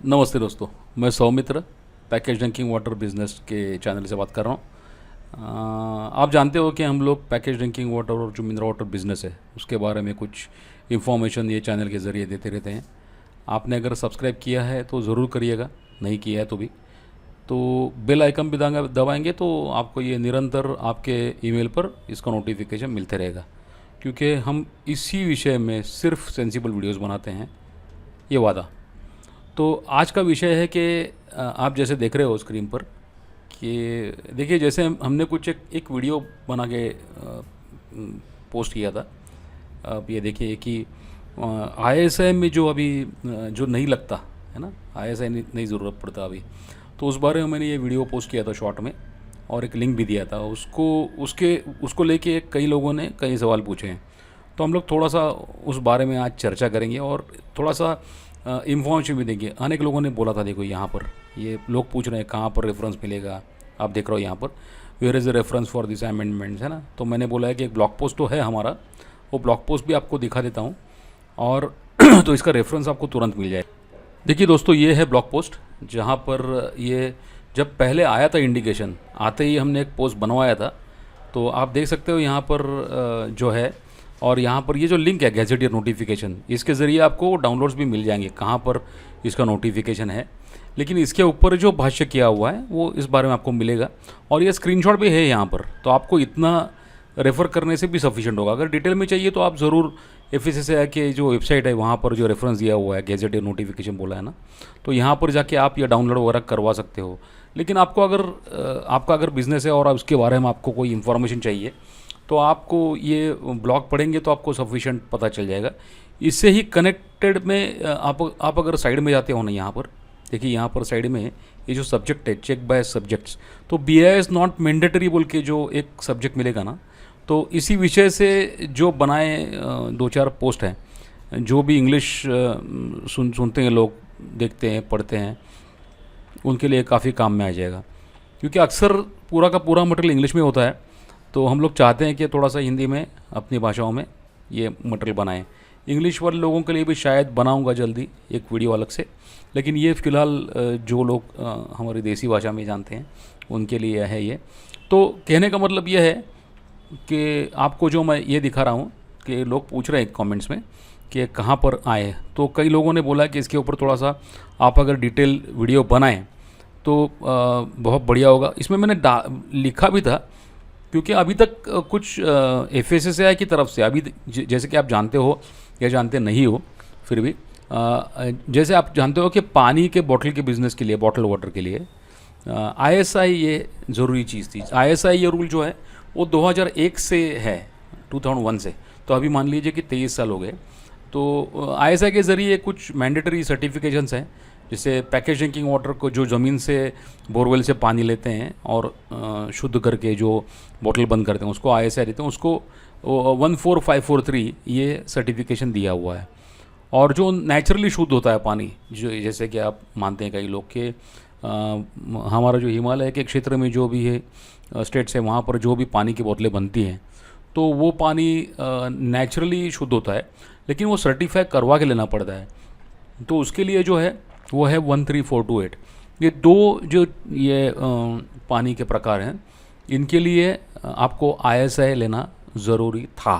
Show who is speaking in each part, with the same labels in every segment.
Speaker 1: नमस्ते दोस्तों, मैं Saumitra package drinking water business के चैनल से बात कर रहा हूँ। आप जानते हो कि हम लोग पैकेज ड्रिंकिंग वाटर और जो मिनरल वाटर बिज़नेस है उसके बारे में कुछ इन्फॉर्मेशन ये चैनल के ज़रिए देते रहते हैं। आपने अगर सब्सक्राइब किया है तो ज़रूर करिएगा, नहीं किया है तो भी तो बेल आइकन भी दबाएंगे तो आपको ये निरंतर आपके ईमेल पर इसका नोटिफिकेशन मिलते रहेगा, क्योंकि हम इसी विषय में सिर्फ सेंसिबल वीडियोज़ बनाते हैं, ये वादा। तो आज का विषय है कि आप जैसे देख रहे हो स्क्रीन पर कि देखिए, जैसे हमने कुछ एक वीडियो बना के पोस्ट किया था। अब ये देखिए कि आईएसआई में जो अभी जो नहीं लगता है ना, आईएसआई नहीं ज़रूरत पड़ता अभी, तो उस बारे में मैंने ये वीडियो पोस्ट किया था शॉर्ट में, और एक लिंक भी दिया था उसको लेके कई लोगों ने कई सवाल पूछे हैं। तो हम लोग थोड़ा सा उस बारे में आज चर्चा करेंगे और थोड़ा सा इन्फॉर्मेशन भी देंगे। अनेक लोगों ने बोला था, देखो यहाँ पर ये लोग पूछ रहे हैं कहाँ पर रेफरेंस मिलेगा। आप देख रहे हो यहाँ पर where is the reference for this amendments, है ना। तो मैंने बोला है कि एक ब्लॉग पोस्ट तो है हमारा, वो ब्लॉग पोस्ट भी आपको दिखा देता हूँ और तो इसका रेफरेंस आपको तुरंत मिल जाए। देखिए दोस्तों, ये है ब्लॉग पोस्ट जहाँ पर ये जब पहले आया था इंडिकेशन, आते ही हमने एक पोस्ट बनवाया था। तो आप देख सकते हो यहाँ पर जो है, और यहाँ पर ये जो लिंक है गैजेटियर नोटिफिकेशन, इसके ज़रिए आपको डाउनलोड्स भी मिल जाएंगे कहाँ पर इसका नोटिफिकेशन है। लेकिन इसके ऊपर जो भाष्य किया हुआ है वो इस बारे में आपको मिलेगा, और ये स्क्रीनशॉट भी है यहाँ पर। तो आपको इतना रेफ़र करने से भी सफिशिएंट होगा। अगर डिटेल में चाहिए तो आप ज़रूर एफएसएसआई के जो वेबसाइट है वहाँ पर जो रेफरेंस दिया हुआ है, गैजेटियर नोटिफिकेशन बोला है ना, तो यहाँ पर जाके आप ये डाउनलोड वगैरह करवा सकते हो। लेकिन आपको आपका अगर बिज़नेस है और उसके बारे में आपको कोई इन्फॉर्मेशन चाहिए तो आपको ये ब्लॉग पढ़ेंगे तो आपको सफिशिएंट पता चल जाएगा। इससे ही कनेक्टेड में आप अगर साइड में जाते हो ना, यहाँ पर देखिए, यहाँ पर साइड में ये जो सब्जेक्ट है चेक बाय सब्जेक्ट्स, तो BIS नॉट मैंडेटरी बोल के जो एक सब्जेक्ट मिलेगा ना, तो इसी विषय से जो बनाए 2-4 पोस्ट हैं, जो भी इंग्लिश सुनते हैं लोग, देखते हैं, पढ़ते हैं, उनके लिए काफ़ी काम में आ जाएगा। क्योंकि अक्सर पूरा का पूरा मटेरियल इंग्लिश में होता है, तो हम लोग चाहते हैं कि थोड़ा सा हिंदी में अपनी भाषाओं में ये मटेरियल बनाएं। इंग्लिश वाले लोगों के लिए भी शायद बनाऊंगा जल्दी एक वीडियो अलग से, लेकिन ये फ़िलहाल जो लोग हमारी देसी भाषा में जानते हैं उनके लिए है ये। तो कहने का मतलब ये है कि आपको जो मैं ये दिखा रहा हूँ कि लोग पूछ रहे हैं कमेंट्स में कि कहाँ पर आए, तो कई लोगों ने बोला कि इसके ऊपर थोड़ा सा आप अगर डिटेल वीडियो बनाएं तो बहुत बढ़िया होगा। इसमें मैंने लिखा भी था, क्योंकि अभी तक कुछ FSSAI की तरफ से अभी जैसे कि आप जानते हो या जानते नहीं हो, फिर भी जैसे आप जानते हो कि पानी के बोतल के बिज़नेस के लिए, बॉटल वाटर के लिए ISI ये ज़रूरी चीज़ थी। ISI ये रूल जो है वो 2001 से है, 2001 से। तो अभी मान लीजिए कि 23 साल हो गए। तो ISI के ज़रिए कुछ मैंडेटरी सर्टिफिकेशंस हैं, जैसे पैकेज ड्रिंकिंग वाटर को जो ज़मीन से बोरवेल से पानी लेते हैं और शुद्ध करके जो बोतल बंद करते हैं उसको ISI देते हैं, उसको 14543 ये सर्टिफिकेशन दिया हुआ है। और जो नेचुरली शुद्ध होता है पानी, जो जैसे कि आप मानते हैं कई लोग के हमारा जो हिमालय के क्षेत्र में जो भी है स्टेट्स है, वहाँ पर जो भी पानी की बोतलें बनती हैं तो वो पानी नेचुरली शुद्ध होता है, लेकिन वो सर्टिफाई करवा के लेना पड़ता है। तो उसके लिए जो है वो है 13428। ये दो जो ये पानी के प्रकार हैं, इनके लिए आपको ISI लेना ज़रूरी था।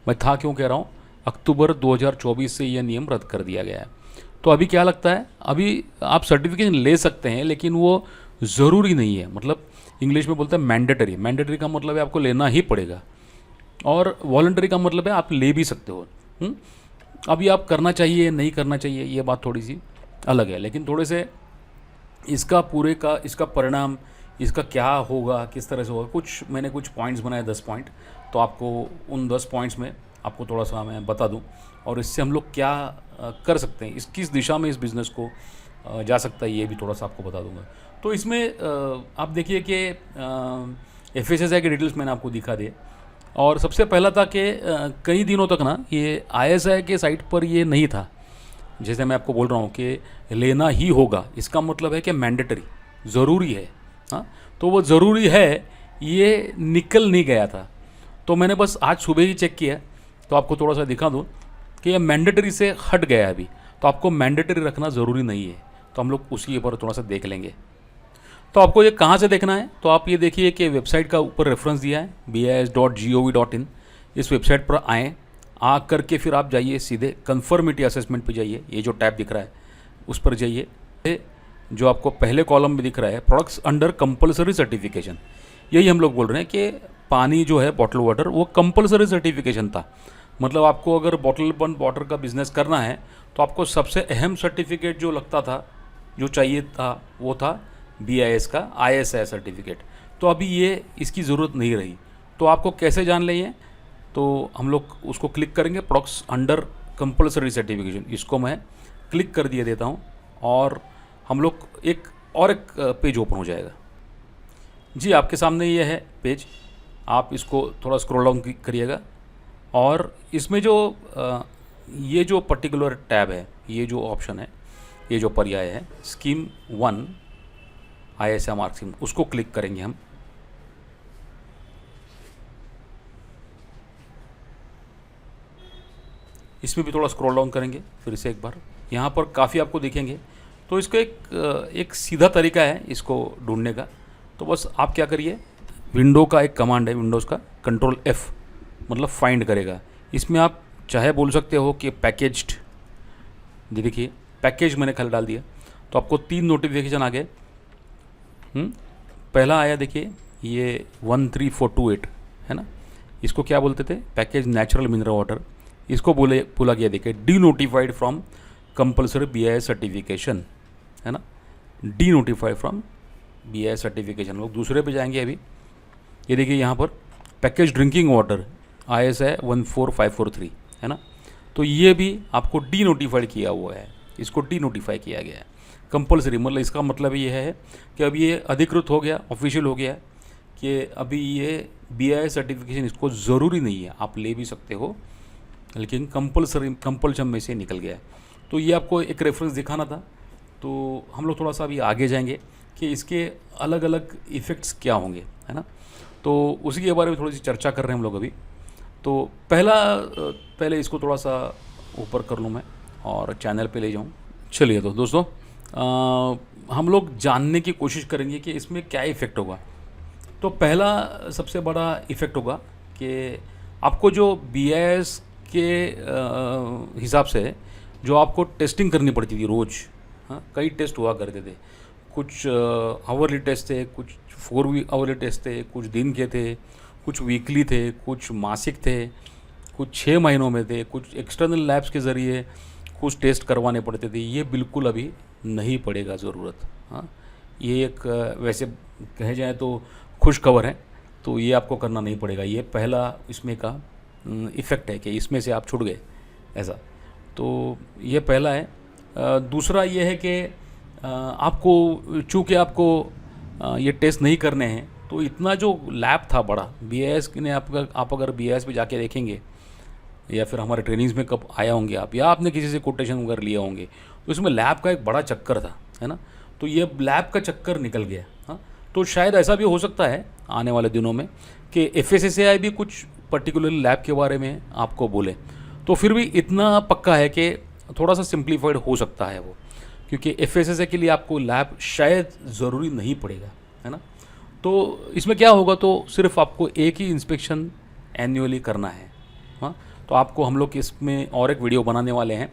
Speaker 1: मैं था क्यों कह रहा हूँ, अक्टूबर 2024 से ये नियम रद्द कर दिया गया है। तो अभी क्या लगता है, अभी आप सर्टिफिकेशन ले सकते हैं लेकिन वो ज़रूरी नहीं है। मतलब इंग्लिश में बोलते हैं मैंडेटरी। मैंडेटरी का मतलब है आपको लेना ही पड़ेगा, और वॉलंटरी का मतलब है आप ले भी सकते हो। अभी आप करना चाहिए नहीं करना चाहिए ये बात थोड़ी सी अलग है, लेकिन थोड़े से इसका पूरे का इसका परिणाम, इसका क्या होगा, किस तरह से होगा, मैंने कुछ पॉइंट्स बनाए, 10 पॉइंट। तो आपको उन 10 पॉइंट्स में आपको थोड़ा सा मैं बता दूं, और इससे हम लोग क्या कर सकते हैं, किस दिशा में इस बिज़नेस को जा सकता है, ये भी थोड़ा सा आपको बता दूंगा। तो इसमें आप देखिए कि FSSAI के डिटेल्स मैंने आपको दिखा दिए। और सबसे पहला था कि कई दिनों तक ना ये ISI के साइट पर ये नहीं था। जैसे मैं आपको बोल रहा हूँ कि लेना ही होगा, इसका मतलब है कि मैंडेटरी, ज़रूरी है। हाँ, तो वो ज़रूरी है ये निकल नहीं गया था। तो मैंने बस आज सुबह ही चेक किया, तो आपको थोड़ा सा दिखा दूँ कि ये मैंडेटरी से हट गया है अभी। तो आपको मैंडेटरी रखना ज़रूरी नहीं है। तो हम लोग उसी के ऊपर थोड़ा सा देख लेंगे। तो आपको ये कहाँ से देखना है, तो आप ये देखिए कि वेबसाइट का ऊपर रेफरेंस दिया है BIS.gov.in। इस वेबसाइट पर आएँ, आ करके फिर आप जाइए सीधे कन्फर्मिटी असेसमेंट पे जाइए। ये जो टैब दिख रहा है उस पर जाइए। जो आपको पहले कॉलम में दिख रहा है प्रोडक्ट्स अंडर कंपलसरी सर्टिफिकेशन, यही हम लोग बोल रहे हैं कि पानी जो है बॉटल वाटर वो कंपलसरी सर्टिफिकेशन था। मतलब आपको अगर बॉटल बंद वाटर का बिज़नेस करना है तो आपको सबसे अहम सर्टिफिकेट जो लगता था, जो चाहिए था, वो था BIS का ISI सर्टिफिकेट। तो अभी ये इसकी ज़रूरत नहीं रही। तो आपको कैसे जान लें ये, तो हम लोग उसको क्लिक करेंगे प्रोडक्ट्स अंडर कंपलसरी सर्टिफिकेशन, इसको मैं क्लिक कर दिए देता हूँ और हम लोग एक पेज ओपन हो जाएगा। जी आपके सामने ये है पेज, आप इसको थोड़ा स्क्रॉल डाउन करिएगा और इसमें जो ये जो पर्टिकुलर टैब है, ये जो ऑप्शन है, ये जो पर्याय है स्कीम 1 ISI मार्क स्कीम, उसको क्लिक करेंगे हम। इसमें भी थोड़ा स्क्रॉल डाउन करेंगे फिर से एक बार, यहाँ पर काफ़ी आपको दिखेंगे। तो इसका एक सीधा तरीका है इसको ढूंढने का। तो बस आप क्या करिए, विंडो का एक कमांड है, विंडोज़ का कंट्रोल F, मतलब फाइंड करेगा। इसमें आप चाहे बोल सकते हो कि पैकेज्ड, देखिए पैकेज मैंने खाली डाल दिया तो आपको 3 नोटिफिकेशन आ गए। पहला आया देखिए ये 13428 है ना, इसको क्या बोलते थे, पैकेज नेचुरल मिनरल वाटर। इसको बोला गया देखिए D notified from compulsory BIS certification, है ना, D notified from BIS certification. लोग दूसरे पे जाएंगे अभी। ये देखिए यहाँ पर पैकेज ड्रिंकिंग वाटर ISI 14543 है ना, तो ये भी आपको डी नोटिफाइड किया हुआ है, इसको डी नोटिफाई किया गया है कंपलसरी। मतलब इसका मतलब ये है कि अब ये अधिकृत हो गया, ऑफिशियल हो गया कि अभी ये BIS सर्टिफिकेशन इसको ज़रूरी नहीं है, आप ले भी सकते हो, लेकिन कंपल्शन में से निकल गया है। तो ये आपको एक रेफरेंस दिखाना था। तो हम लोग थोड़ा सा अभी आगे जाएंगे कि इसके अलग अलग इफ़ेक्ट्स क्या होंगे, है ना। तो उसी के बारे में थोड़ी सी चर्चा कर रहे हैं हम लोग अभी। तो पहले इसको थोड़ा सा ऊपर कर लूँ मैं और चैनल पे ले जाऊँ। चलिए तो दोस्तों हम लोग जानने की कोशिश करेंगे कि इसमें क्या इफ़ेक्ट होगा। तो पहला सबसे बड़ा इफ़ेक्ट होगा कि आपको जो BIS के हिसाब से जो आपको टेस्टिंग करनी पड़ती थी रोज़, हाँ कई टेस्ट हुआ करते थे, कुछ आवरली टेस्ट थे, कुछ 4 आवरली टेस्ट थे, कुछ दिन के थे, कुछ वीकली थे, कुछ मासिक थे, कुछ 6 महीनों में थे, कुछ एक्सटर्नल लैब्स के ज़रिए कुछ टेस्ट करवाने पड़ते थे। ये बिल्कुल अभी नहीं पड़ेगा ज़रूरत। हाँ ये एक वैसे कहे जाए तो खुश खबर है, तो ये आपको करना नहीं पड़ेगा। ये पहला इसमें का इफ़ेक्ट है कि इसमें से आप छूट गए ऐसा। तो ये पहला है। दूसरा ये है कि आपको चूँकि आपको ये टेस्ट नहीं करने हैं, तो इतना जो लैब था बड़ा BIS ने आप अगर BIS पे जाके देखेंगे या फिर हमारे ट्रेनिंग्स में कब आया होंगे आप, या आपने किसी से कोटेशन वगैरह लिया होंगे, तो इसमें लैब का एक बड़ा चक्कर था, है ना। तो ये लैब का चक्कर निकल गया। हाँ तो शायद ऐसा भी हो सकता है आने वाले दिनों में कि FSSAI भी कुछ पर्टिकुलर लैब के बारे में आपको बोले। तो फिर भी इतना पक्का है कि थोड़ा सा सिंप्लीफाइड हो सकता है वो, क्योंकि FSSAI के लिए आपको लैब शायद ज़रूरी नहीं पड़ेगा, है ना। तो इसमें क्या होगा, तो सिर्फ आपको एक ही इंस्पेक्शन एनुअली करना है। हाँ तो आपको हम लोग इसमें और एक वीडियो बनाने वाले हैं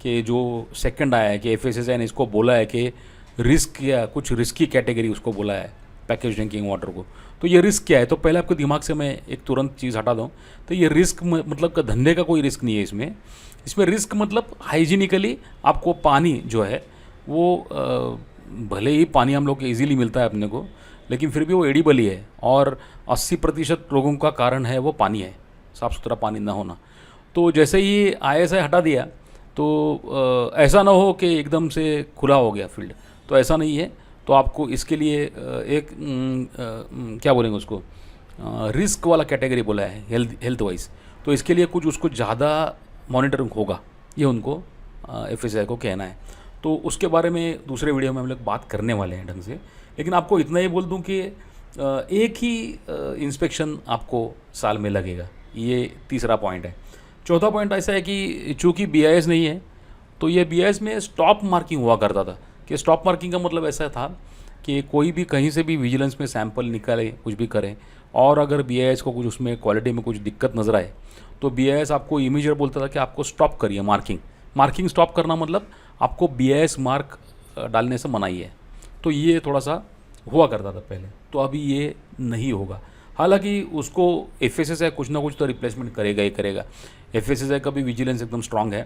Speaker 1: कि जो सेकंड आया है कि FSSAI ने इसको बोला है कि रिस्क या कुछ रिस्की कैटेगरी उसको बोला है पैकेज ड्रिंकिंग वाटर को। तो ये रिस्क क्या है, तो पहले आपके दिमाग से मैं एक तुरंत चीज़ हटा दूँ, तो ये रिस्क मतलब का धंधे का कोई रिस्क नहीं है इसमें रिस्क मतलब हाइजीनिकली आपको पानी जो है वो भले ही पानी हम लोग को ईजीली मिलता है अपने को, लेकिन फिर भी वो एडिबल ही है और 80% रोगों का कारण है वो पानी है, साफ़ सुथरा पानी ना होना। तो जैसे ही ISI हटा दिया तो ऐसा ना हो कि एकदम से खुला हो गया फील्ड, तो ऐसा नहीं है। तो आपको इसके लिए एक क्या बोलेंगे उसको, रिस्क वाला कैटेगरी बोला है हेल्थ वाइज। तो इसके लिए कुछ उसको ज़्यादा मॉनिटरिंग होगा, ये उनको FSSAI को कहना है। तो उसके बारे में दूसरे वीडियो में हम लोग बात करने वाले हैं ढंग से। लेकिन आपको इतना ही बोल दूं कि एक ही इंस्पेक्शन आपको साल में लगेगा, ये तीसरा पॉइंट है। चौथा पॉइंट ऐसा है कि चूँकि BIS नहीं है, तो ये BIS में स्टॉप मार्किंग हुआ करता था कि स्टॉप मार्किंग का मतलब ऐसा था कि कोई भी कहीं से भी विजिलेंस में सैंपल निकाले, कुछ भी करें, और अगर बीआईएस को कुछ उसमें क्वालिटी में कुछ दिक्कत नज़र आए तो बीआईएस आपको इमीडिएट बोलता था कि आपको स्टॉप करिए मार्किंग स्टॉप करना मतलब आपको बीआईएस मार्क डालने से मनाही है। तो ये थोड़ा सा हुआ करता था पहले, तो अभी ये नहीं होगा। हालांकि उसको एफएसएसआई कुछ ना कुछ तो रिप्लेसमेंट करेगा ही करेगा। एफएसएसआई का भी विजिलेंस एकदम स्ट्रांग है,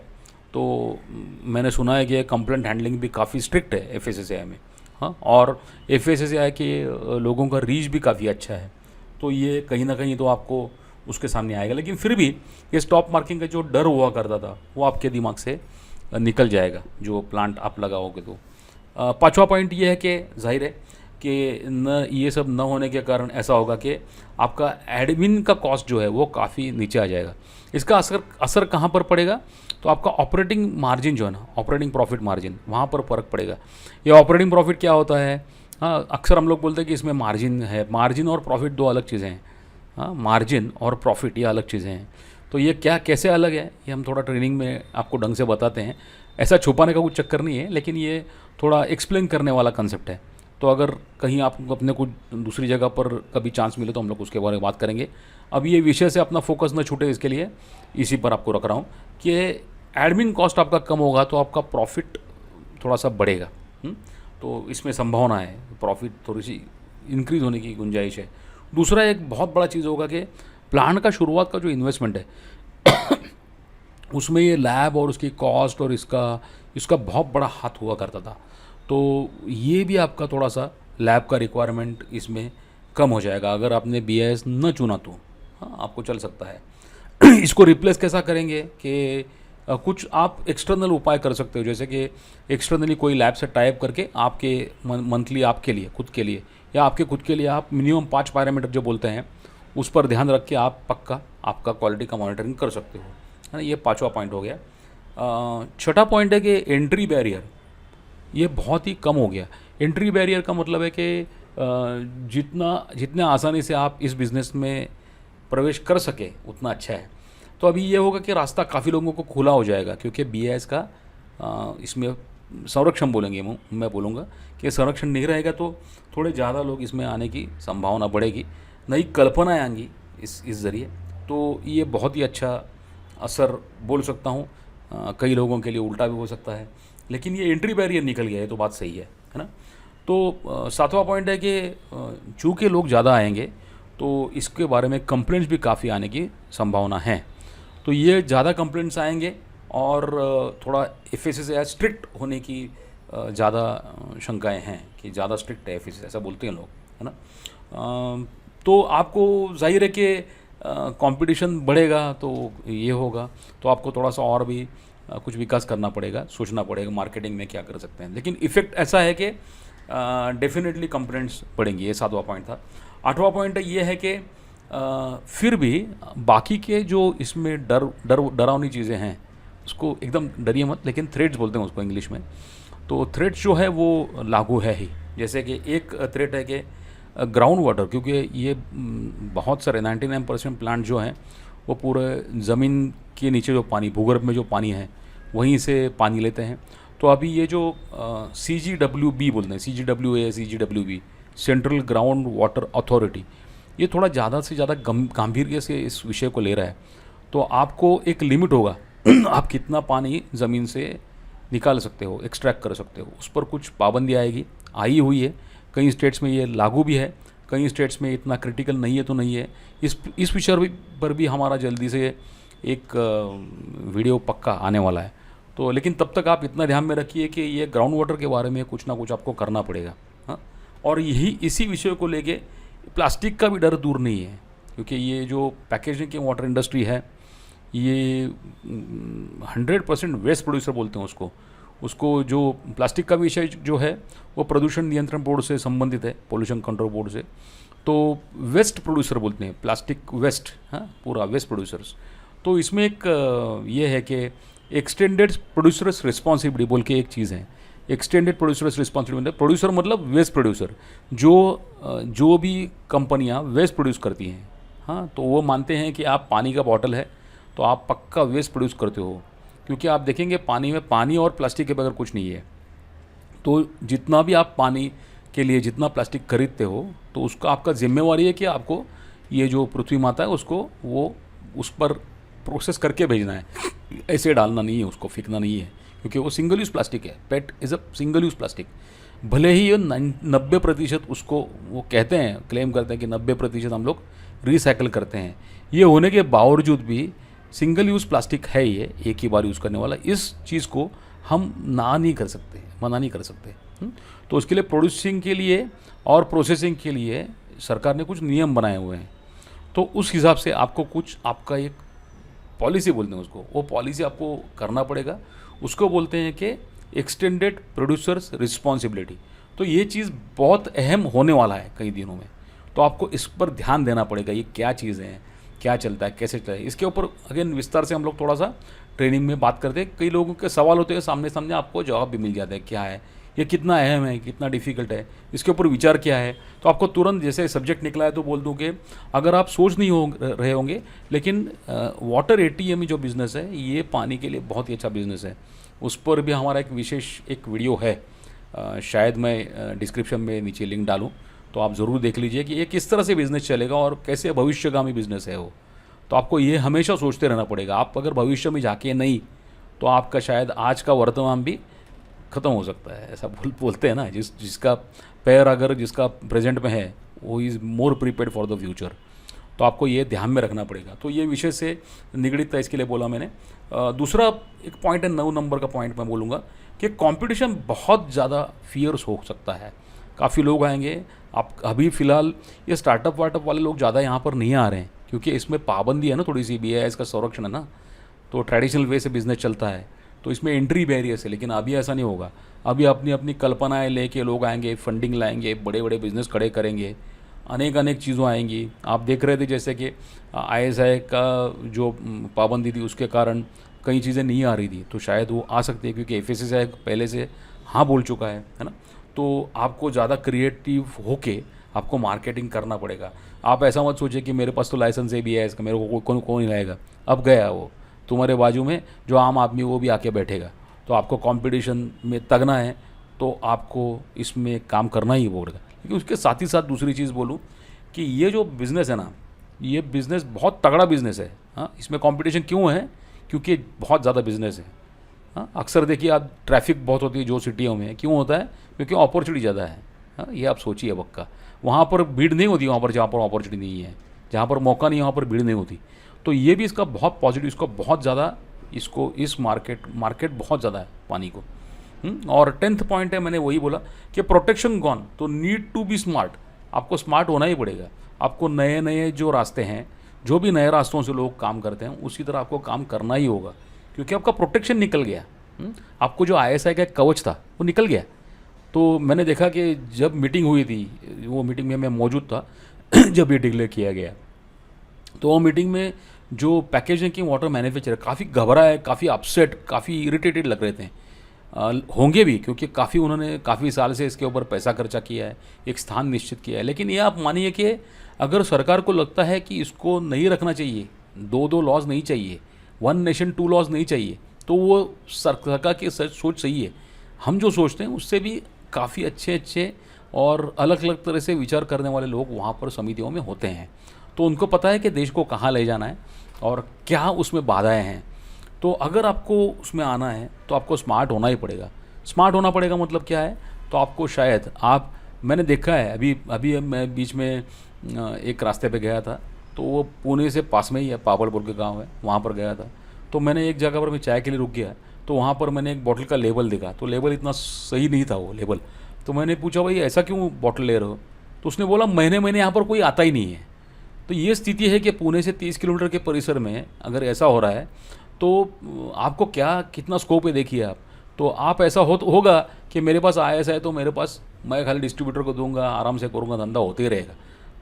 Speaker 1: तो मैंने सुना है कि कंप्लेंट हैंडलिंग भी काफ़ी स्ट्रिक्ट है एफएसएसआई में। हाँ, और एफएसएसआई के लोगों का रीच भी काफ़ी अच्छा है, तो ये कहीं ना कहीं तो आपको उसके सामने आएगा। लेकिन फिर भी ये स्टॉप मार्किंग का जो डर हुआ करता था वो आपके दिमाग से निकल जाएगा जो प्लांट आप लगाओगे तो। पांचवा पॉइंट ये है कि जाहिर है कि न ये सब न होने के कारण ऐसा होगा कि आपका एडमिन का कॉस्ट जो है वो काफ़ी नीचे आ जाएगा। इसका असर कहाँ पर पड़ेगा? तो आपका ऑपरेटिंग मार्जिन जो है ना, ऑपरेटिंग प्रॉफिट मार्जिन, वहाँ पर फ़र्क पड़ेगा। ये ऑपरेटिंग प्रॉफिट क्या होता है? हाँ, अक्सर हम लोग बोलते हैं कि इसमें मार्जिन है। मार्जिन और प्रॉफिट दो अलग चीज़ें हैं। हाँ, मार्जिन और प्रॉफिट ये अलग चीज़ें हैं। तो ये क्या कैसे अलग है, ये हम थोड़ा ट्रेनिंग में आपको ढंग से बताते हैं। ऐसा छुपाने का कुछ चक्कर नहीं है, लेकिन ये थोड़ा एक्सप्लेन करने वाला कंसेप्ट है। तो अगर कहीं आप अपने को दूसरी जगह पर कभी चांस मिले तो हम लोग उसके बारे में बात करेंगे। अब ये विषय से अपना फोकस न छूटे, इसके लिए इसी पर आपको रख रहा हूँ कि एडमिन कॉस्ट आपका कम होगा तो आपका प्रॉफिट थोड़ा सा बढ़ेगा। तो इसमें संभावना है, प्रॉफिट थोड़ी सी इंक्रीज़ होने की गुंजाइश है। दूसरा एक बहुत बड़ा चीज़ होगा कि प्लांट का शुरुआत का जो इन्वेस्टमेंट है उसमें ये लैब और उसकी कॉस्ट और इसका बहुत बड़ा हाथ हुआ करता था। तो ये भी आपका थोड़ा सा लैब का रिक्वायरमेंट इसमें कम हो जाएगा अगर आपने बीआईएस न चुना तो। हाँ, आपको चल सकता है। इसको रिप्लेस कैसा करेंगे कि कुछ आप एक्सटर्नल उपाय कर सकते हो, जैसे कि एक्सटर्नली कोई लैब से टाइप करके आपके मंथली आपके लिए खुद के लिए या आपके खुद के लिए आप मिनिमम 5 पैरामीटर जो बोलते हैं उस पर ध्यान रख के आप पक्का आपका क्वालिटी का मॉनिटरिंग कर सकते हो, है ना। ये पांचवा पॉइंट हो गया। छठा पॉइंट है कि एंट्री बैरियर ये बहुत ही कम हो गया। एंट्री बैरियर का मतलब है कि जितने आसानी से आप इस बिज़नेस में प्रवेश कर सके उतना अच्छा है। तो अभी ये होगा कि रास्ता काफ़ी लोगों को खुला हो जाएगा, क्योंकि बीआईएस का इसमें संरक्षण बोलेंगे, मैं बोलूँगा कि संरक्षण नहीं रहेगा तो थोड़े ज़्यादा लोग इसमें आने की संभावना बढ़ेगी, नई कल्पनाएँ आएंगी इस ज़रिए। तो ये बहुत ही अच्छा असर बोल सकता हूँ। कई लोगों के लिए उल्टा भी हो सकता है, लेकिन ये एंट्री बैरियर निकल गया है तो बात सही है ना। तो सातवां पॉइंट है कि चूँकि लोग ज़्यादा आएंगे तो इसके बारे में कंप्लेंट्स भी काफ़ी आने की संभावना है। तो ये ज़्यादा कंप्लेंट्स आएंगे और थोड़ा एफएसएसआई स्ट्रिक्ट होने की ज़्यादा शंकाएं हैं कि ज़्यादा स्ट्रिक्ट है एफएसएसआई, ऐसा बोलते हैं लोग, है ना। तो आपको जाहिर है कि कंपटीशन बढ़ेगा तो ये होगा, तो आपको थोड़ा सा और भी कुछ विकास करना पड़ेगा, सोचना पड़ेगा मार्केटिंग में क्या कर सकते हैं। लेकिन इफ़ेक्ट ऐसा है कि डेफिनेटली कंप्लेंट्स बढ़ेंगी। ये सातवां पॉइंट था। आठवां पॉइंट ये है कि फिर भी बाकी के जो इसमें डरावनी चीज़ें हैं उसको एकदम डरिए मत, लेकिन थ्रेट्स बोलते हैं उसको इंग्लिश में। तो थ्रेट्स जो है वो लागू है ही। जैसे कि एक थ्रेट है कि ग्राउंड वाटर, क्योंकि ये बहुत सारे 99% प्लांट जो हैं वो पूरे ज़मीन के नीचे जो पानी, भूगर्भ में जो पानी है वहीं से पानी लेते हैं। तो अभी ये जो CGWB बोलते हैं, CGWA, CGWB, central ground water authority, ये थोड़ा ज़्यादा से ज़्यादा गंभीर से इस विषय को ले रहा है। तो आपको एक लिमिट होगा आप कितना पानी ज़मीन से निकाल सकते हो, एक्सट्रैक्ट कर सकते हो, उस पर कुछ पाबंदी आएगी, आई हुई है। कई स्टेट्स में ये लागू भी है, कई स्टेट्स में इतना क्रिटिकल नहीं है तो नहीं है। इस विषय पर भी हमारा जल्दी से एक वीडियो पक्का आने वाला है। तो लेकिन तब तक आप इतना ध्यान में रखिए कि ये ग्राउंड वाटर के बारे में कुछ ना कुछ आपको करना पड़ेगा। हाँ, और इसी विषय को लेके प्लास्टिक का भी डर दूर नहीं है, क्योंकि ये जो पैकेजिंग की वाटर इंडस्ट्री है ये 100% वेस्ट प्रोड्यूसर बोलते हैं उसको जो प्लास्टिक का विषय जो है वो प्रदूषण नियंत्रण बोर्ड से संबंधित है, पोल्यूशन कंट्रोल बोर्ड से। तो वेस्ट प्रोड्यूसर बोलते हैं, प्लास्टिक वेस्ट, हाँ, पूरा वेस्ट प्रोड्यूसर्स। तो इसमें एक ये है कि एक्सटेंडेड प्रोड्यूसर्स रिस्पॉन्सिबिलिटी बोल के एक चीज़ है। एक्सटेंडेड प्रोड्यूसर्स रिस्पॉन्सिबिलिटी, प्रोड्यूसर मतलब वेस्ट प्रोड्यूसर, जो भी कंपनियां वेस्ट प्रोड्यूस करती हैं, हाँ, तो वो मानते हैं कि आप पानी का बॉटल है तो आप पक्का वेस्ट प्रोड्यूस करते हो, क्योंकि आप देखेंगे पानी में पानी और प्लास्टिक के बगैर कुछ नहीं है। तो जितना भी आप पानी के लिए जितना प्लास्टिक खरीदते हो, तो उसका आपका जिम्मेवारी है कि आपको ये जो पृथ्वी माता है उसको वो उस पर प्रोसेस करके भेजना है, ऐसे डालना नहीं है, उसको फेंकना नहीं है, क्योंकि वो सिंगल यूज़ प्लास्टिक है। PET is a single use plastic. भले ही ये 90% उसको वो कहते हैं, क्लेम करते हैं कि 90% हम लोग रिसाइकल करते हैं, ये होने के बावजूद भी सिंगल यूज़ प्लास्टिक है ये, एक ही बार यूज़ करने वाला। इस चीज़ को हम ना नहीं कर सकते, मना नहीं कर सकते। तो उसके लिए प्रोड्यूसिंग के लिए और प्रोसेसिंग के लिए सरकार ने कुछ नियम बनाए हुए हैं। तो उस हिसाब से आपको कुछ आपका एक पॉलिसी बोलते हैं उसको, वो पॉलिसी आपको करना पड़ेगा। उसको बोलते हैं कि एक्सटेंडेड प्रोड्यूसर्स रिस्पॉन्सिबिलिटी। तो ये चीज़ बहुत अहम होने वाला है कई दिनों में, तो आपको इस पर ध्यान देना पड़ेगा। ये क्या चीज़ें हैं, क्या चलता है, कैसे चलता है, इसके ऊपर अगेन विस्तार से हम लोग थोड़ा सा ट्रेनिंग में बात करते हैं। कई लोगों के सवाल होते हैं, सामने सामने आपको जवाब भी मिल जाता है, क्या है ये, कितना अहम है, कितना डिफ़िकल्ट है, इसके ऊपर विचार क्या है। तो आपको तुरंत जैसे सब्जेक्ट निकला है तो बोल दूँ कि अगर आप सोच नहीं रहे होंगे, लेकिन वाटर एटीएम जो बिज़नेस है ये पानी के लिए बहुत ही अच्छा बिज़नेस है। उस पर भी हमारा एक विशेष एक वीडियो है, शायद मैं डिस्क्रिप्शन में नीचे लिंक डालूँ, तो आप ज़रूर देख लीजिए कि ये किस तरह से बिज़नेस चलेगा और कैसे भविष्यगामी बिज़नेस है वो। तो आपको ये हमेशा सोचते रहना पड़ेगा। आप अगर भविष्य में जाके नहीं, तो आपका शायद आज का वर्तमान भी ख़त्म हो सकता है। ऐसा बोलते हैं ना, जिसका पैर अगर जिसका प्रेजेंट में है वो is more prepared for the future. तो आपको ये ध्यान में रखना पड़ेगा। तो ये विषय से निगड़ित था, इसके लिए बोला मैंने। दूसरा एक पॉइंट है, 9 नंबर का पॉइंट मैं बोलूँगा कि कंपटीशन बहुत ज़्यादा फियर्स हो सकता है। काफ़ी लोग आएंगे। आप अभी फ़िलहाल ये स्टार्टअप वार्टअप वाले लोग ज़्यादा यहाँ पर नहीं आ रहे हैं, क्योंकि इसमें पाबंदी है ना, थोड़ी सी BIS का संरक्षण है ना, तो ट्रेडिशनल वे से बिज़नेस चलता है, तो इसमें एंट्री बैरियर्स है। लेकिन अभी ऐसा नहीं होगा। अभी अपनी अपनी कल्पनाएं लेके लोग आएंगे, फंडिंग लाएंगे, बड़े बड़े बिज़नेस खड़े करेंगे, अनेक चीज़ों आएंगी। आप देख रहे थे जैसे कि ISI का जो पाबंदी थी उसके कारण कई चीज़ें नहीं आ रही थी, तो शायद वो आ सकती है, क्योंकि FSSAI पहले से हाँ बोल चुका है ना। तो आपको ज़्यादा क्रिएटिव होके आपको मार्केटिंग करना पड़ेगा। आप ऐसा मत सोचिए कि मेरे पास तो लाइसेंस है BIS का, मेरे को कौन नहीं लाएगा। अब गया वो, तुम्हारे बाजू में जो आम आदमी वो भी आके बैठेगा। तो आपको कंपटीशन में तगना है, तो आपको इसमें काम करना ही पड़ेगा। लेकिन उसके साथ ही साथ दूसरी चीज़ बोलूँ कि ये जो बिज़नेस है ना, ये बिज़नेस बहुत तगड़ा बिज़नेस है। हाँ, इसमें कंपटीशन क्यों है? क्योंकि बहुत ज़्यादा बिज़नेस है। हाँ, अक्सर देखिए आप, ट्रैफिक बहुत होती है जो सिटियों में, क्यों होता है? क्योंकि अपॉर्चुनिटी ज़्यादा है। हाँ, ये आप सोचिए पक्का। वहाँ पर भीड़ नहीं होती, वहाँ पर जहाँ पर अपॉर्चुनिटी नहीं है, जहाँ पर मौका नहीं है वहाँ पर भीड़ नहीं होती। तो ये भी इसका बहुत पॉजिटिव, इसको बहुत ज़्यादा, इसको इस मार्केट बहुत ज़्यादा है पानी को। और 10th पॉइंट है, मैंने वही बोला कि प्रोटेक्शन गॉन, तो नीड टू बी स्मार्ट। आपको स्मार्ट होना ही पड़ेगा। आपको नए नए जो रास्ते हैं, जो भी नए रास्तों से लोग काम करते हैं, उसी तरह आपको काम करना ही होगा, क्योंकि आपका प्रोटेक्शन निकल गया। आपको जो ISI का एक कवच था वो निकल गया। तो मैंने देखा कि जब मीटिंग हुई थी, वो मीटिंग में मैं मौजूद था जब ये डिक्लेयर किया गया, तो वो मीटिंग में जो पैकेजिंग की वाटर मैन्युफैक्चरर काफ़ी घबराए, काफ़ी अपसेट, काफ़ी इरिटेटेड लग रहे थे। होंगे भी, क्योंकि काफ़ी उन्होंने काफ़ी साल से इसके ऊपर पैसा खर्चा किया है, एक स्थान निश्चित किया है। लेकिन ये आप मानिए कि अगर सरकार को लगता है कि इसको नहीं रखना चाहिए, 2 लॉज नहीं चाहिए, 1 नेशन 2 लॉज नहीं चाहिए, तो वो सरकार की सोच सही है। हम जो सोचते हैं उससे भी काफ़ी अच्छे और अलग अलग तरह से विचार करने वाले लोग वहाँ पर समितियों में होते हैं। तो उनको पता है कि देश को कहाँ ले जाना है और क्या उसमें बाधाएं हैं। तो अगर आपको उसमें आना है तो आपको स्मार्ट होना ही पड़ेगा। स्मार्ट होना पड़ेगा मतलब क्या है? तो आपको शायद मैंने देखा है, अभी मैं बीच में एक रास्ते पे गया था, तो वो पुणे से पास में ही है, पापड़पुर के गांव है, वहाँ पर गया था। तो मैंने एक जगह पर मैं चाय के लिए रुक गया, तो वहाँ पर मैंने एक बॉटल का लेबल देखा, तो लेबल इतना सही नहीं था वो लेबल। तो मैंने पूछा, भाई ऐसा क्यों बॉटल ले रहे हो? तो उसने बोला, महीने यहाँ पर कोई आता ही नहीं है। तो ये स्थिति है कि पुणे से 30 किलोमीटर के परिसर में अगर ऐसा हो रहा है, तो आपको कितना स्कोप है देखिए आप। तो आप ऐसा होगा कि मेरे पास ISI है तो मेरे पास, मैं खाली डिस्ट्रीब्यूटर को दूंगा, आराम से करूंगा, धंधा होते ही रहेगा।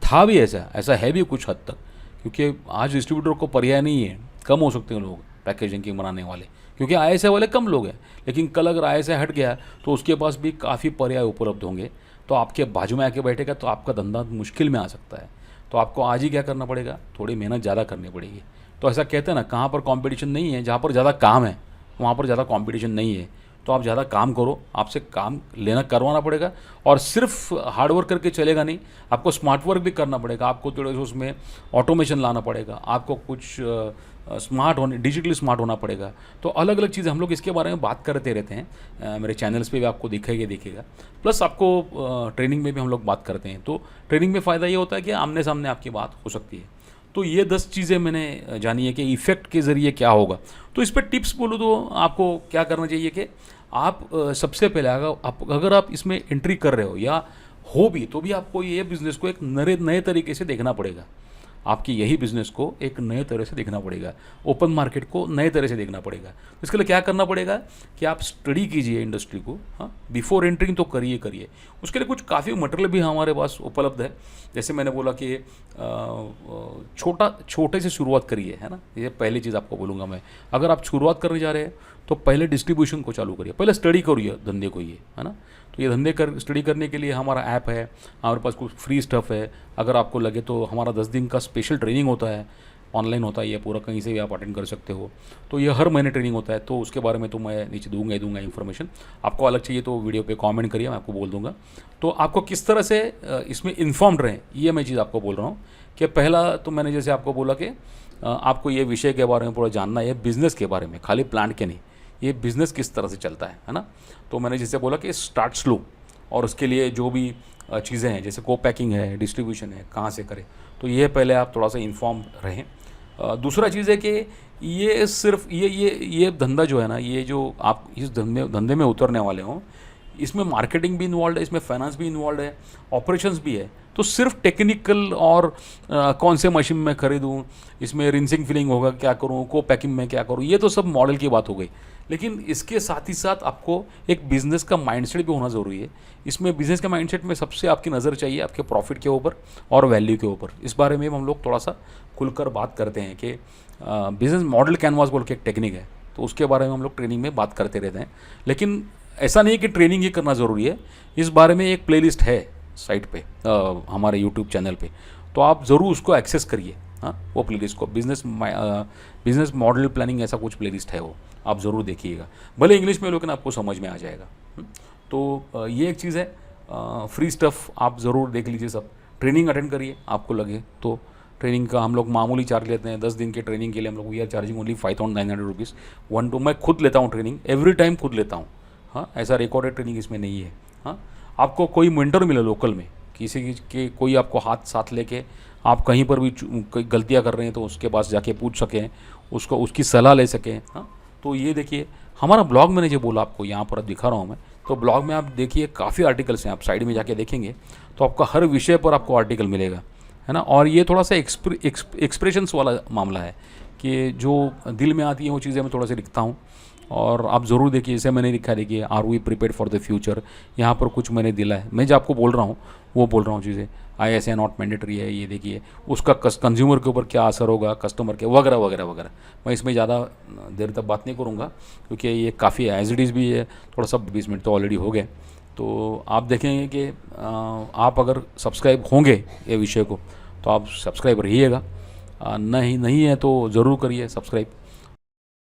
Speaker 1: था भी ऐसा है भी कुछ हद तक, क्योंकि आज डिस्ट्रीब्यूटर को पर्याय नहीं है, कम हो सकते हैं लोग पैकेजिंग की बनाने वाले, क्योंकि ISI वाले कम लोग हैं। लेकिन कल अगर ISI हट गया तो उसके पास भी काफ़ी पर्याय उपलब्ध होंगे, तो आपके बाजू में आके बैठेगा, तो आपका धंधा मुश्किल में आ सकता है। तो आपको आज ही क्या करना पड़ेगा? थोड़ी मेहनत ज़्यादा करनी पड़ेगी। तो ऐसा कहते हैं ना, कहाँ पर कंपटीशन नहीं है, जहाँ पर ज़्यादा काम है वहाँ पर ज़्यादा कंपटीशन नहीं है। तो आप ज़्यादा काम करो, आपसे काम लेना करवाना पड़ेगा। और सिर्फ हार्ड वर्क करके चलेगा नहीं, आपको स्मार्ट वर्क भी करना पड़ेगा, आपको थोड़ा सा उसमें ऑटोमेशन लाना पड़ेगा, आपको कुछ स्मार्ट होने डिजिटली स्मार्ट होना पड़ेगा। तो अलग अलग चीज़ें हम लोग इसके बारे में बात करते रहते हैं, मेरे चैनल्स पे भी आपको दिखेगा। प्लस आपको ट्रेनिंग में भी हम लोग बात करते हैं। तो ट्रेनिंग में फ़ायदा ये होता है कि आमने सामने आपकी बात हो सकती है। तो ये 10 चीज़ें मैंने जानी है कि इफ़ेक्ट के ज़रिए क्या होगा। तो इस पर टिप्स बोलूँ तो आपको क्या करना चाहिए कि आप सबसे पहले अगर आप इसमें एंट्री कर रहे हो या हो भी, तो भी आपको ये बिज़नेस को एक नए नए तरीके से देखना पड़ेगा। आपकी यही बिज़नेस को एक नए तरह से देखना पड़ेगा, ओपन मार्केट को नए तरह से देखना पड़ेगा। इसके लिए क्या करना पड़ेगा कि आप स्टडी कीजिए इंडस्ट्री को, हाँ, बिफोर एंट्रिंग तो करिए। उसके लिए कुछ काफ़ी मटेरियल भी हमारे पास उपलब्ध है। जैसे मैंने बोला कि छोटे से शुरुआत करिए, है ना, ये पहली चीज़ आपको बोलूँगा मैं। अगर आप शुरुआत करने जा रहे हैं तो पहले डिस्ट्रीब्यूशन को चालू करिए, पहले स्टडी करिए धंधे को, ये है ना। तो ये स्टडी करने के लिए हमारा ऐप है, हमारे पास कुछ फ्री स्टफ़ है। अगर आपको लगे तो हमारा 10 दिन का स्पेशल ट्रेनिंग होता है, ऑनलाइन होता है, ये पूरा कहीं से भी आप अटेंड कर सकते हो। तो ये हर महीने ट्रेनिंग होता है, तो उसके बारे में तो मैं नीचे दूंगा इन्फॉर्मेशन। आपको अलग चाहिए तो वीडियो पे कमेंट करिए, मैं आपको बोल दूंगा। तो आपको किस तरह से इसमें इन्फॉर्म्ड रहें, ये मैं चीज़ आपको बोल रहा हूँ कि पहला तो मैंने जैसे आपको बोला कि आपको ये विषय के बारे में पूरा जानना है, बिज़नेस के बारे में, खाली प्लांट के नहीं, ये बिज़नेस किस तरह से चलता है ना। तो मैंने जैसे बोला कि स्टार्ट स्लो, और उसके लिए जो भी चीज़ें हैं जैसे को पैकिंग है, डिस्ट्रीब्यूशन है, कहाँ से करें, तो ये पहले आप थोड़ा सा इन्फॉर्म रहें। दूसरा चीज़ है कि ये सिर्फ ये धंधा जो है ना, ये जो आप इस धंधे में उतरने वाले हों, इसमें मार्केटिंग भी इन्वॉल्व है, इसमें फाइनेंस भी इन्वॉल्व है, ऑपरेशंस भी है। तो सिर्फ टेक्निकल और कौन से मशीन में खरीदूँ, इसमें रिंसिंग फिलिंग होगा क्या करूँ, को पैकिंग में क्या करूँ, ये तो सब मॉडल की बात हो गई। लेकिन इसके साथ ही साथ आपको एक बिज़नेस का माइंडसेट भी होना ज़रूरी है। इसमें बिज़नेस के माइंडसेट में सबसे आपकी नज़र चाहिए आपके प्रॉफिट के ऊपर और वैल्यू के ऊपर। इस बारे में हम लोग थोड़ा सा खुलकर बात करते हैं कि बिज़नेस मॉडल कैनवास बोल के एक टेक्निक है, तो उसके बारे में हम लोग ट्रेनिंग में बात करते रहते हैं। लेकिन ऐसा नहीं कि ट्रेनिंग ही करना ज़रूरी है, इस बारे में एक प्लेलिस्ट है साइट पे, हमारे यूट्यूब चैनल पे, तो आप ज़रूर उसको एक्सेस करिए। हाँ, वो प्लेलिस्ट को बिज़नेस मॉडल प्लानिंग ऐसा कुछ प्लेलिस्ट है, वो आप ज़रूर देखिएगा। भले इंग्लिश में, लेकिन आपको समझ में आ जाएगा। तो ये एक चीज़ है, फ्री स्टफ़ आप ज़रूर देख लीजिए सब। ट्रेनिंग अटेंड करिए, आपको लगे तो। ट्रेनिंग का हम लोग मामूली चार्ज लेते हैं, 10 दिन के ट्रेनिंग के लिए हम लोग we are charging only 5,900 rupees 1 to। मैं खुद लेता हूँ ट्रेनिंग, एवरी टाइम खुद लेता हूँ। हाँ, ऐसा रिकॉर्डेड ट्रेनिंग इसमें नहीं है। हाँ, आपको कोई मेंटर मिले लोकल में, किसी के कोई आपको हाथ साथ लेके आप कहीं पर भी कोई गलतियाँ कर रहे हैं तो उसके पास जाके पूछ सकें, उसकी सलाह ले सकें। हाँ, तो ये देखिए हमारा ब्लॉग, मैंने जो बोला आपको यहाँ पर दिखा रहा हूँ मैं, तो ब्लॉग में आप देखिए काफ़ी आर्टिकल्स हैं, आप साइड में जाके देखेंगे तो आपका हर विषय पर आपको आर्टिकल मिलेगा, है ना। और ये थोड़ा सा एक्सप्रेशंस वाला मामला है कि जो दिल में आती है वो चीज़ें मैं थोड़ा सा लिखता हूँ, और आप ज़रूर देखिए। जैसे मैंने लिखा, देखिए, are we prepared for the future, यहाँ पर कुछ मैंने दिला है। मैं जो आपको बोल रहा हूँ वो बोल रहा हूँ चीज़ें, ISA नॉट मैंडेटरी है, ये देखिए उसका कंज्यूमर के ऊपर क्या असर होगा, कस्टमर के, वगैरह वगैरह वगैरह। मैं इसमें ज़्यादा देर तक बात नहीं करूँगा क्योंकि ये काफ़ी एज इट इज़ भी है, थोड़ा सा 20 मिनट तो ऑलरेडी हो गए। तो आप देखेंगे कि आप अगर सब्सक्राइब होंगे ये विषय को, तो आप सब्सक्राइब रहिएगा, नहीं है तो ज़रूर करिए सब्सक्राइब।